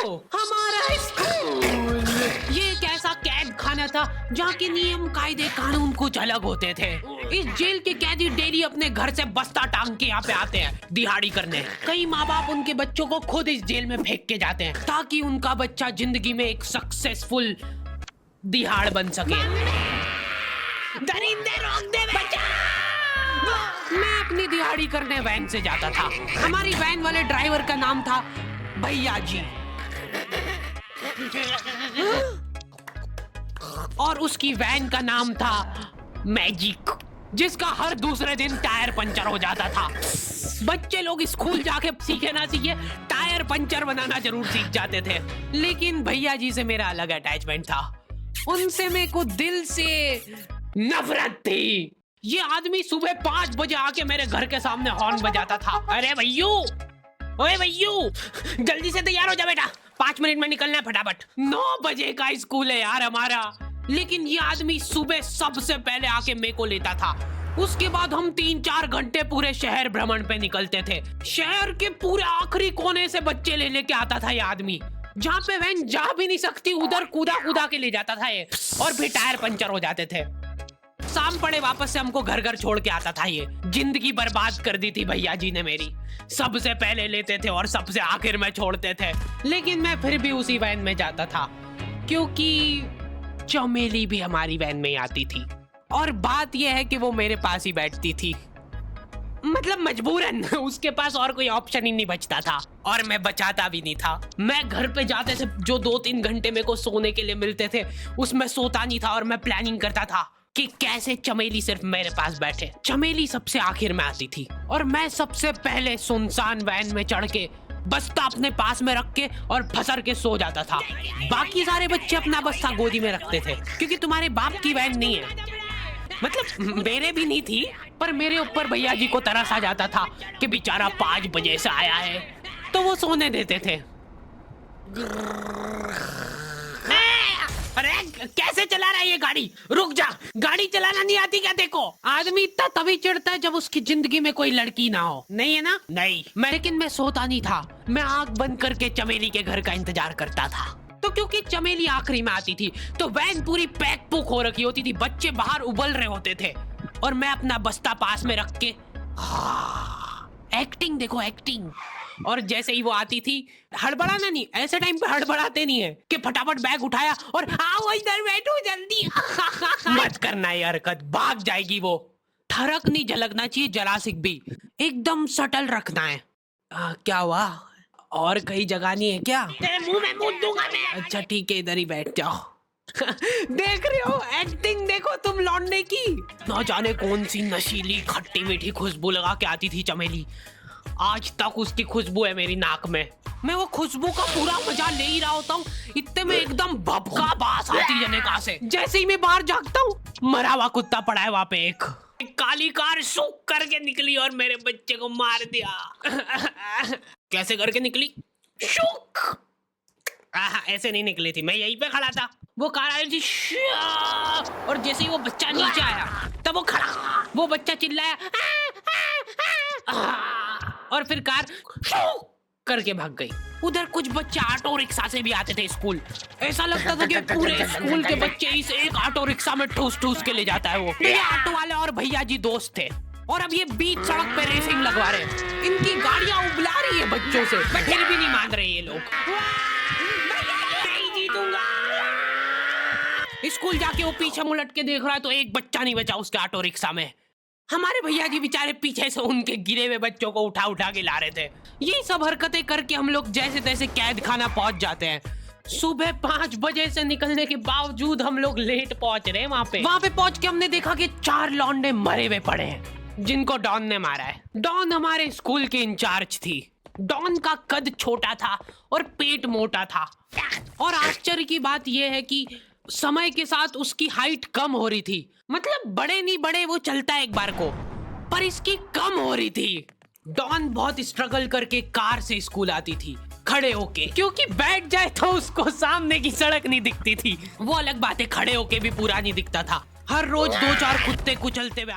हमारा स्कूल ये एक ऐसा कैद खाना था जहाँ के नियम कायदे कानून कुछ अलग होते थे। इस जेल के कैदी डेली अपने घर से बस्ता टांग के यहाँ पे आते हैं दिहाड़ी करने। कई माँ बाप उनके बच्चों को खुद इस जेल में फेंक के जाते हैं ताकि उनका बच्चा जिंदगी में एक सक्सेसफुल दिहाड़ बन सके। दरिंदे रोक दे बच्चा। मैं अपनी दिहाड़ी करने वैन से जाता था। हमारी वैन वाले ड्राइवर का नाम था भैया जी और उसकी वैन का नाम था मैजिक, जिसका हर दूसरे दिन टायर पंचर हो जाता था। बच्चे लोग स्कूल जाके सीखे ना सीखे टायर पंचर बनाना जरूर सीख जाते थे, लेकिन भैया जी से मेरा अलग अटैचमेंट था। उनसे मेरे को दिल से नफरत थी। ये आदमी सुबह 5 बजे आके मेरे घर के सामने हॉर्न बजाता था। अरे भैयू, ओए भैयू, जल्दी से तैयार हो जा बेटा, 5 मिनट में निकलना है फटाफट। 9 बजे का स्कूल है यार हमारा। लेकिन ये आदमी सुबह सबसे पहले आके मेरे को लेता था। उसके बाद हम 3-4 घंटे पूरे शहर भ्रमण पे निकलते थे। शहर के पूरे आखिरी कोने से बच्चे ले लेके आता था ये आदमी। जहाँ पे वैन जा भी नहीं सकती उधर कूदा कूदा के ले जाता था ये, और फिर टायर पंचर हो जाते थे। शाम पड़े वापस से हमको घर घर छोड़ के आता था ये। जिंदगी बर्बाद कर दी थी भैया जी ने मेरी। सबसे पहले लेते थे और सबसे आखिर में छोड़ते थे, लेकिन मैं फिर भी उसी वैन में जाता था क्योंकि चमेली भी हमारी वैन में ही आती थी। और बात यह है कि वो मेरे पास ही बैठती थी, मतलब मजबूरन। उसके पास और कोई ऑप्शन ही नहीं बचता था और मैं बचाता भी नहीं था। मैं घर पे जाते थे, जो 2-3 घंटे मेरे को सोने के लिए मिलते थे उसमें सोता नहीं था और मैं प्लानिंग करता था कि कैसे चमेली सिर्फ मेरे पास बैठे। चमेली सबसे आखिर में आती थी और मैं सबसे पहले सुनसान वैन में चढ़ के बस्ता अपने पास में रख के और फसर के सो जाता था। बाकी सारे बच्चे अपना बस्ता गोदी में रखते थे क्योंकि तुम्हारे बाप की वैन नहीं है, मतलब मेरे भी नहीं थी, पर मेरे ऊपर भैया जी को तरस आ जाता था कि बेचारा 5 बजे से आया है, तो वो सोने देते थे। अरे कैसे चला रहा है ये गाड़ी? रुक जा, गाड़ी चलाना नहीं आती क्या? देखो, आदमी इतना तभी चिढ़ता है जब उसकी जिंदगी में कोई लड़की ना हो। नहीं है ना? नहीं। लेकिन मैं सोता नहीं था, मैं आंख बंद करके चमेली के घर का इंतजार करता था। तो क्योंकि चमेली आखिरी में आती थी तो वैन पूरी पैक पुक हो रखी होती थी, बच्चे बाहर उबल रहे होते थे और मैं अपना बस्ता पास में रख के एक्टिंग, देखो एक्टिंग। और जैसे ही वो आती थी, हड़बड़ाना नहीं, ऐसे टाइम पे हड़बड़ाते नहीं है कि फटाफट बैग उठाया और आओ इधर बैठो जल्दी। मत करना ये हरकत, भाग जाएगी वो। ठरक नहीं झलकना चाहिए जरासिक भी, एकदम सटल रखना है। क्या हुआ? और कहीं जगह नहीं है क्या? तेरे मुंह में मूत दूंगा मैं। अच्छा ठीक है, इधर ही बैठ जाओ। देख रहे हो एक्टिंग, देखो तुम लौंडे की। ना जाने कौन सी नशीली खट्टी मीठी खुशबू लगा के आती थी चमेली। आज तक उसकी खुशबू है मेरी नाक में। मैं वो खुशबू का पूरा मजा ले ही रहा होता हूँ, इतने में एकदम भभका बास आती है निकाह से। जैसे ही मैं बाहर जागता हूँ, मरा हुआ कुत्ता पड़ा है वहाँ पे। एक काली कार सूख करके निकली और मेरे बच्चे को मार दिया। कैसे करके निकली? शुक। ऐसे नहीं निकली थी, मैं यहीं पे खड़ा था, वो कार आई थी और जैसे ही वो बच्चा नीचे आया तब वो खड़ा, वो बच्चा चिल्लाया और फिर कार करके भाग गई। उधर कुछ बच्चे ऑटो रिक्शा से भी आते थे स्कूल। ऐसा लगता था कि पूरे स्कूल के बच्चे इस एक ऑटो रिक्शा में ठूस ठूस के ले जाता है वो। ये ऑटो वाले और भैया जी दोस्त थे और अब ये बीच सड़क पे रेसिंग लगवा रहे हैं। इनकी गाड़ियां उबला रही है बच्चों से, फिर भी नहीं मान रहे ये लोग। नहीं जीतूंगा। स्कूल जाके वो पीछे मुलट के देख रहा है तो एक बच्चा नहीं बचा उसके ऑटो रिक्शा में। हमारे भैया जी बेचारे पीछे से उनके गिरे हुए बच्चों को उठा उठा के ला रहे थे। यही सब हरकतें करके हम लोग जैसे तैसे कैद खाना पहुंच जाते हैं। सुबह 5 बजे से निकलने के बावजूद हम लोग लेट पहुंच रहे हैं वहाँ पे पहुंच के हमने देखा कि 4 लौंडे मरे हुए पड़े हैं जिनको डॉन ने मारा है। डॉन हमारे स्कूल की इंचार्ज थी। डॉन का कद छोटा था और पेट मोटा था और आश्चर्य की बात यह है कि समय के साथ उसकी हाइट कम हो रही थी। मतलब बड़े नहीं बड़े वो चलता है एक बार को, पर इसकी कम हो रही थी। डॉन बहुत स्ट्रगल करके कार से स्कूल आती थी खड़े होके, क्योंकि बैठ जाए तो उसको सामने की सड़क नहीं दिखती थी। वो अलग बात है, खड़े होके भी पूरा नहीं दिखता था। हर रोज 2-4 कुत्ते कुचलते हुए